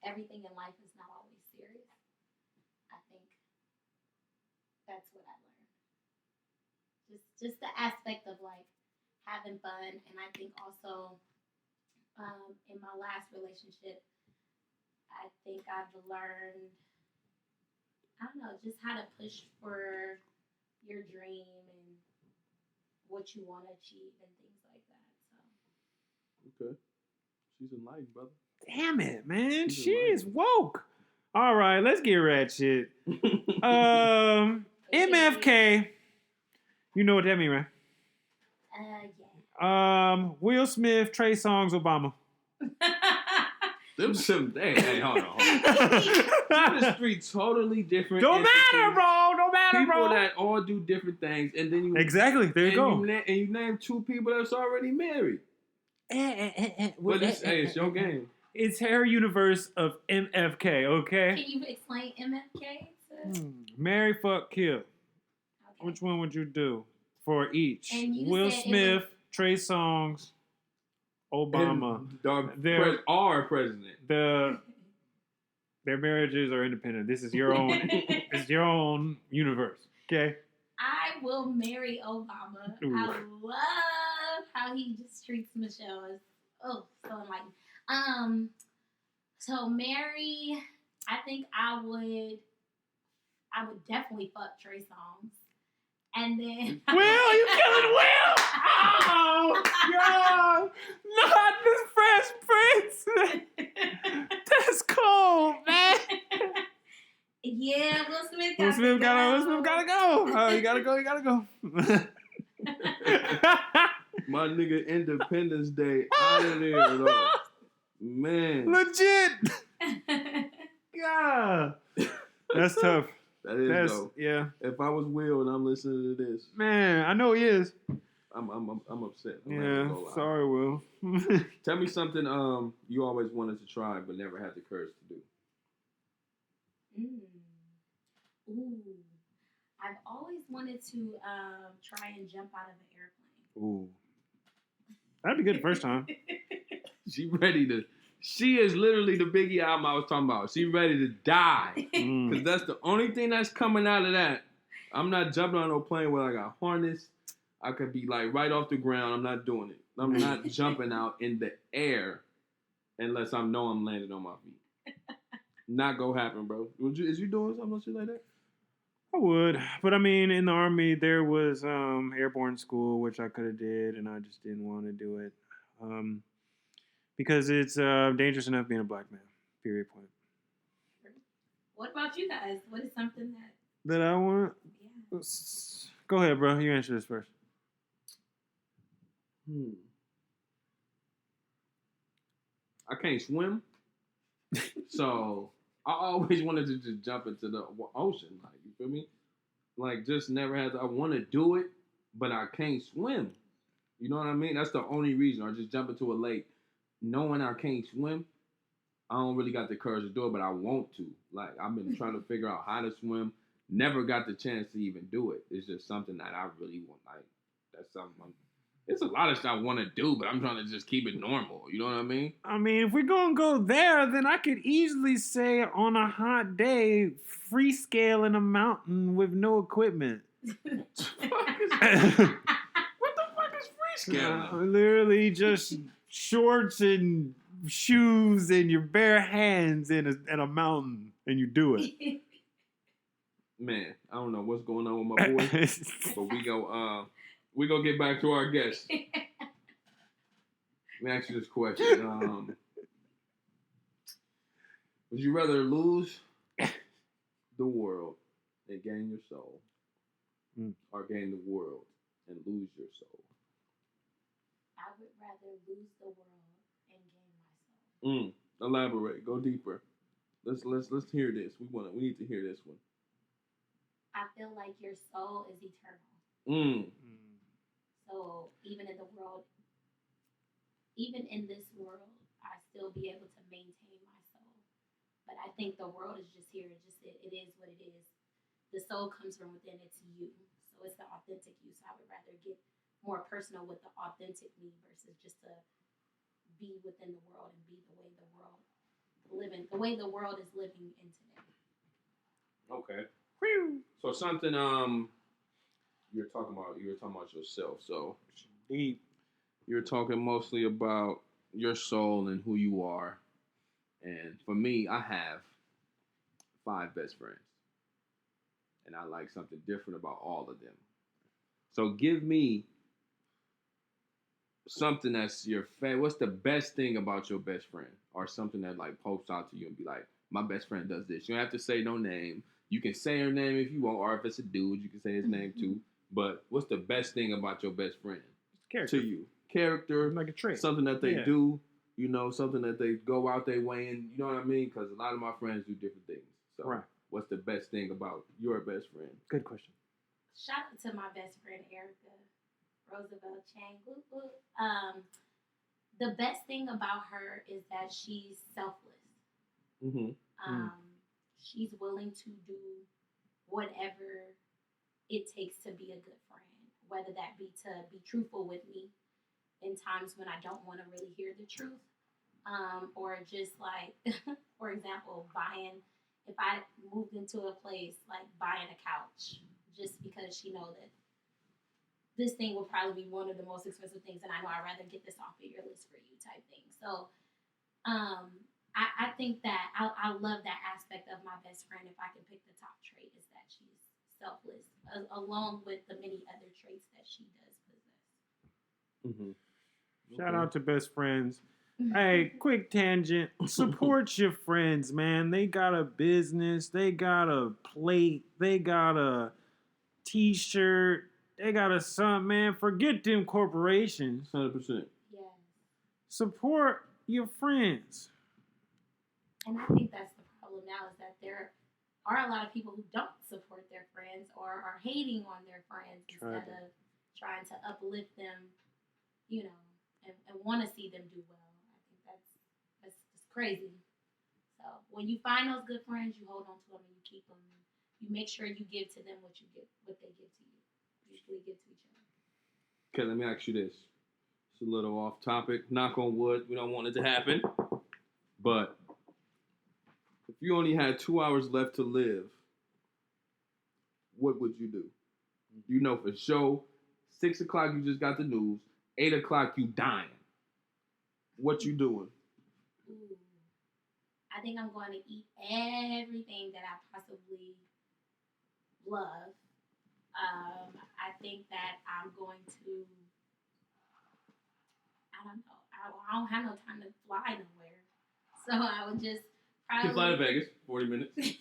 Everything in life is not always serious. I think that's what I learned. Just the aspect of like having fun, and I think also in my last relationship, I think I've learned, I don't know, just how to push for your dream and what you want to achieve and things like that. So. Okay. She's enlightened, brother. Damn it, man. She's She's enlightened. woke. All right, let's get ratchet. MFK. You know what that means, right? Yeah. Will Smith, Trey Songz, Obama. Them some, hey, hold on. The three totally different. Don't matter, bro. Don't matter, People bro. that all do different things, and then you Exactly. There you go. and you name 2 people that's already married. But it's your game. It's her universe of MFK. Okay. Can you explain MFK? Marry, fuck, kill. Okay. Which one would you do for each? And you Will said Smith, Trey Songz, Obama. Our president. Their marriages are independent. This is your own. It's your own universe. Okay. I will marry Obama. Ooh. I love how he just treats Michelle. It's, so enlightened. So marry. I think I would definitely fuck Trey Songz. And then Will, you killing Will? Oh, God. Not this Fresh Prince. That's cold, man. Yeah, Will Smith Will Smith gotta go. Oh, you gotta go. My nigga Independence Day out of there, though. Man. Legit. God. That's tough. That is dope. Yeah. If I was Will and I'm listening to this, Man, I know he is. I'm upset. Yeah. Sorry, Will. Tell me something you always wanted to try but never had the courage to do. Ooh. I've always wanted to try and jump out of an airplane. Ooh. That'd be good the first time. She is literally the Biggie album I was talking about. She ready to die. Because that's the only thing that's coming out of that. I'm not jumping on no plane where I got harness. I could be like right off the ground. I'm not doing it. I'm not jumping out in the air unless I know I'm landing on my feet. Not gonna happen, bro. Is you doing something shit like that? I would. But I mean, in the Army, there was airborne school, which I could have did, and I just didn't want to do it. Because it's dangerous enough being a black man. Period. Point. What about you guys? What is something that I want? Yeah. Go ahead, bro. You answer this first. I can't swim, so I always wanted to just jump into the ocean. Like, you feel me? Like, just never had. I want to do it, but I can't swim. You know what I mean? That's the only reason. Or just jump into a lake. Knowing I can't swim, I don't really got the courage to do it, but I want to. Like, I've been trying to figure out how to swim. Never got the chance to even do it. It's just something that I really want. Like, that's something. It's a lot of stuff I want to do, but I'm trying to just keep it normal. You know what I mean? I mean, if we're going to go there, then I could easily say on a hot day, free scaling a mountain with no equipment. What the fuck is free scaling? Literally just shorts and shoes and your bare hands in a mountain, and you do it. man, I don't know what's going on with my boy, but we go get back to our guest. Let me ask you this question. Would you rather lose the world and gain your soul, or gain the world and lose your soul? I would rather lose the world and gain my soul. Elaborate. Go deeper. Let's hear this. We need to hear this one. I feel like your soul is eternal. So even in this world, I still be able to maintain my soul. But I think the world is just here. It is what it is. The soul comes from within. It's you. So it's the authentic you. So I would rather get more personal with the authentic me versus just to be within the world and be the way the world is living in today. Okay. So something you were talking about yourself. So deep. You're talking mostly about your soul and who you are. And for me, I have 5 best friends. And I like something different about all of them. So give me something that's your favorite. What's the best thing about your best friend? Or something that like pops out to you and be like, my best friend does this. You don't have to say no name. You can say her name if you want, or if it's a dude, you can say his name too. But what's the best thing about your best friend Character. to you? Character, like a trait. something that they do, something that they go out their way in, you know what I mean? Because a lot of my friends do different things. So what's the best thing about your best friend? Good question. Shout out to my best friend, Erica Roosevelt Chang. The best thing about her is that she's selfless. She's willing to do whatever it takes to be a good friend, whether that be to be truthful with me in times when I don't want to really hear the truth, or just like, for example, if I moved into a place, like buying a couch, just because she know that this thing will probably be one of the most expensive things, and I know I'd rather get this off of your list for you type thing. So I think that I love that aspect of my best friend. If I can pick the top trait, is that she's selfless, along with the many other traits that she does possess. Shout out to best friends. Hey, quick tangent. Support your friends, man. They got a business. They got a plate. They got a t-shirt. They got a something, man. Forget them corporations. 100%. Yeah. Support your friends. And I think that's the problem now, is that there are a lot of people who don't support their friends or are hating on their friends instead of trying to uplift them, and want to see them do well. I think that's just crazy. So when you find those good friends, you hold on to them and you keep them. And you make sure you give to them what they give to you. Usually give to each other. Okay, let me ask you this. It's a little off topic. Knock on wood. We don't want it to happen. But if you only had 2 hours left to live, what would you do? You know for sure, 6 o'clock you just got the news. 8 o'clock you dying. What you doing? Ooh. I think I'm going to eat everything that I possibly love. I think that I'm going to, I don't know. I don't have no time to fly nowhere. So I would just probably... You can fly to Vegas, 40 minutes. You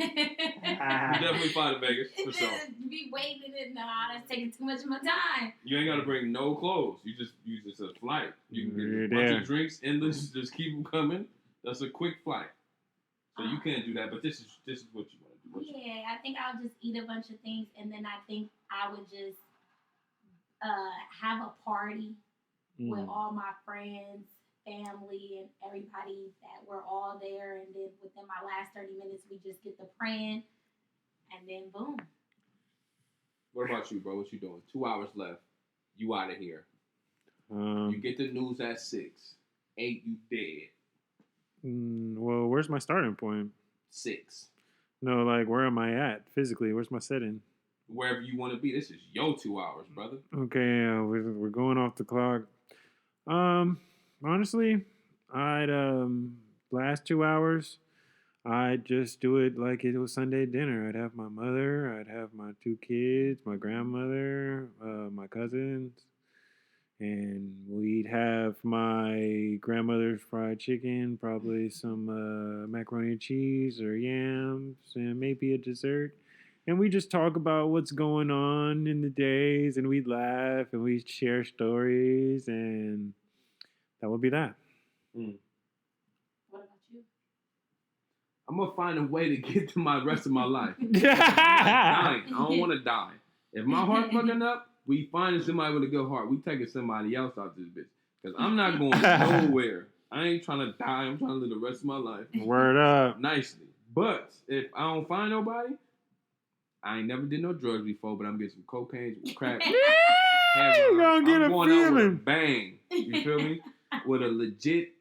definitely fly to Vegas, for sure. Be waiting and that's taking too much of my time. You ain't got to bring no clothes. You just a flight. You can get a bunch of drinks, endless, just keep them coming. That's a quick flight. So you can't do that, but this is what you want to do. I think I'll just eat a bunch of things, and then I think I would just have a party with all my friends, family, and everybody that we're all there. And then within my last 30 minutes, we just get to praying, and then boom. What about you, bro? What you doing? 2 hours left. You out of here. You get the news at 6. 8, you dead. Well, where's my starting point? 6. No, like, where am I at physically? Where's my setting? Wherever you want to be. This is your 2 hours, brother. Okay, we're going off the clock. Honestly, last 2 hours, I'd just do it like it was Sunday dinner. I'd have my mother, I'd have my 2 kids, my grandmother, my cousins, and we'd have my grandmother's fried chicken, probably some macaroni and cheese or yams, and maybe a dessert. And we just talk about what's going on in the days, and we'd laugh and we'd share stories, and that would be that. Mm. What about you? I'm gonna find a way to get to my rest of my life. I'm not dying. I don't want to die. If my heart fucking up, we finding somebody with a good heart. We taking somebody else out this bitch. Because I'm not going nowhere. I ain't trying to die. I'm trying to live the rest of my life Word up. nicely. But if I don't find nobody, I ain't never did no drugs before, but I'm getting some cocaine, some crack. You gonna get I'm a going out with a feeling. bang. You feel me? With a legit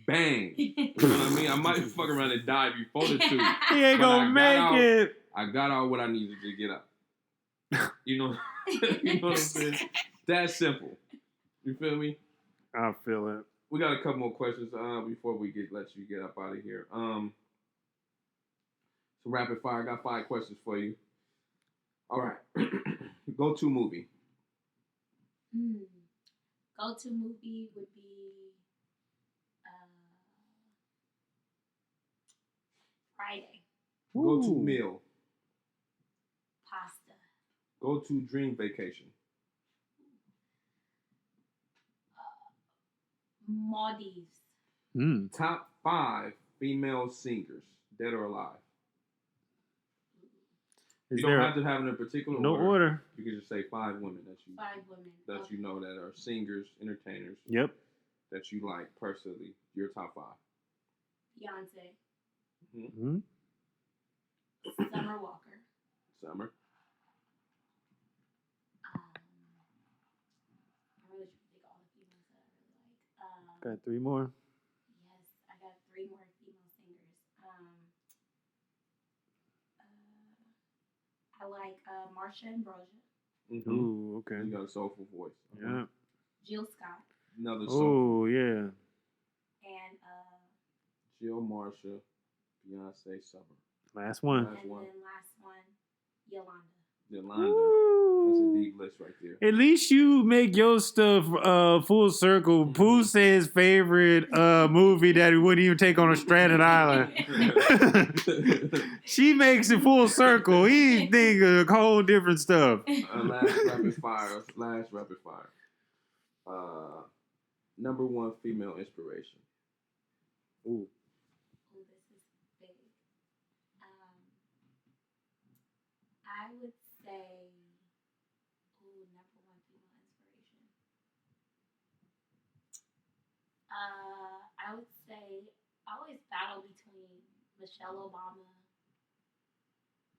bang. You know what I mean? I might fuck around and die before the two. He ain't But I gonna got make out. it. I got out what I needed to get out. You know, you know what I'm saying? That simple. You feel me? I feel it. We got a couple more questions before we let you get up out of here. Some rapid fire. I got 5 questions for you. All right. Go-to movie. Go-to movie would be Friday. Go-to Ooh. meal. Pasta. Go-to dream vacation. Maldives. Top 5 female singers, dead or alive. You don't have to have it in a particular order. You can just say 5 women that you 5 women that you know that are singers, entertainers. Yep. That you like personally. Your top 5. Beyonce. Mm-hmm. Summer Walker. Summer. I really should pick all the females that I really like. Got 3 more. Yes, I got 3 more female singers. I like Marsha Ambrosia. Mm-hmm. Ooh, okay. You got a soulful voice. Yeah. Jill Scott. Another soulful. Oh, yeah. And Jill, Marsha, Beyonce, Summer. Last one. And then last one, Yolanda. Yolanda. Ooh. That's a deep list right there. At least you make your stuff full circle. Mm-hmm. Pooh says favorite movie that he wouldn't even take on a stranded island. She makes it full circle. He think of whole different stuff. Last rapid fire. Number 1 female inspiration. Ooh. This is big. I would say, number 1 female inspiration. I would say I always battle between Michelle Obama,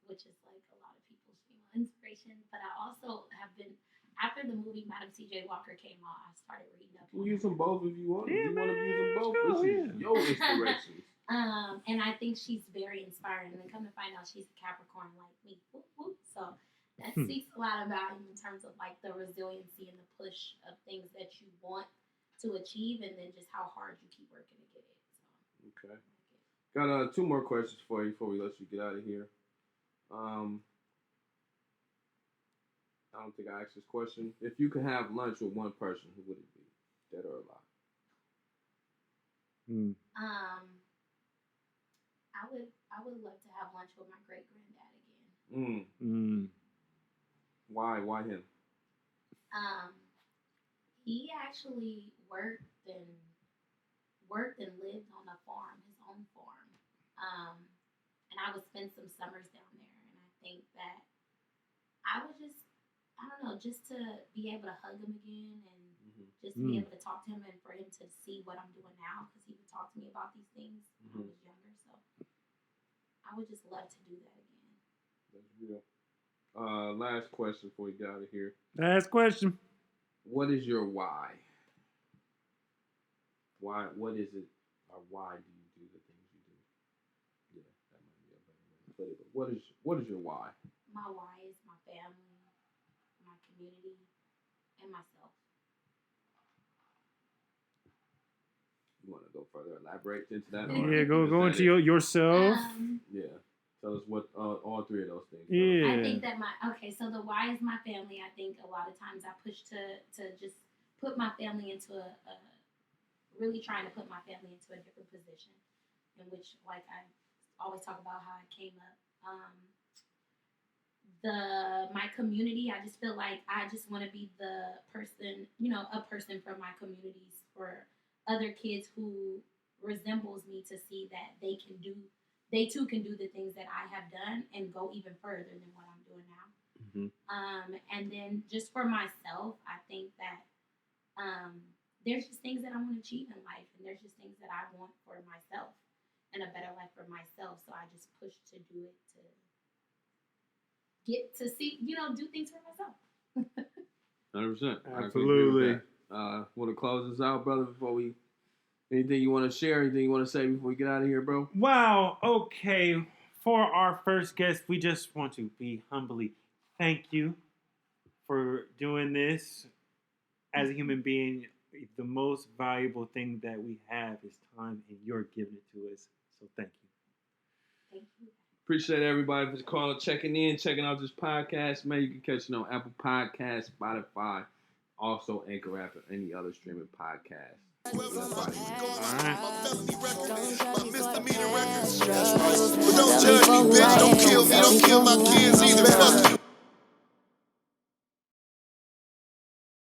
which is like a lot of people's female inspiration, but I also have been, after the movie Madam C.J. Walker came out, I started reading up on You use them both if you want. Yeah, you want to use them both. go, This is your inspiration. And I think she's very inspiring. And then come to find out she's a Capricorn like me. Whoop, whoop. So that speaks a lot about him in terms of like the resiliency and the push of things that you want to achieve, and then just how hard you keep working to get it. So, okay. Got 2 more questions for you before we let you get out of here. I don't think I asked this question. If you could have lunch with one person, who would it be? Dead or alive? I would love to have lunch with my great granddad again. Why? Why him? He actually worked and lived on a farm, his own farm. And I would spend some summers down there, and I think that I would just, I don't know, just to be able to hug him again and just to be able to talk to him and for him to see what I'm doing now, because he would talk to me about these things when I was younger. So I would just love to do that again. That's real. Last question before we get out of here. Last question. What is your why? Why? What is it? Or why do you do the things you do? Yeah, that might be a better way to put it. But what is your why? My why is my family, my community, and myself. You want to go further, elaborate into that? Yeah, go into yourself. Yeah. Tell us what all three of those things. Yeah. I think that so the why is my family. I think a lot of times I push to just put my family into a really trying to put my family into a different position, in which, like, I always talk about how I came up. My community, I just feel like I just want to be the person, a person from my communities for other kids who resembles me to see that they too can do the things that I have done and go even further than what I'm doing now. Mm-hmm. And then just for myself, I think that there's just things that I want to achieve in life, and there's just things that I want for myself and a better life for myself. So I just push to do it to get to see, do things for myself. 100%. Absolutely. Want to close this out, brother, before we... Anything you want to share? Anything you want to say before we get out of here, bro? Wow. Okay. For our first guest, we just want to be humbly thank you for doing this. As a human being, the most valuable thing that we have is time, and you're giving it to us. So thank you. Thank you. Appreciate everybody for calling, checking out this podcast. Man, you can catch it on Apple Podcasts, Spotify, also Anchor app, and any other streaming podcast. All right. Don't judge me, bitch. Don't kill me. Don't kill my kids either. Fuck you.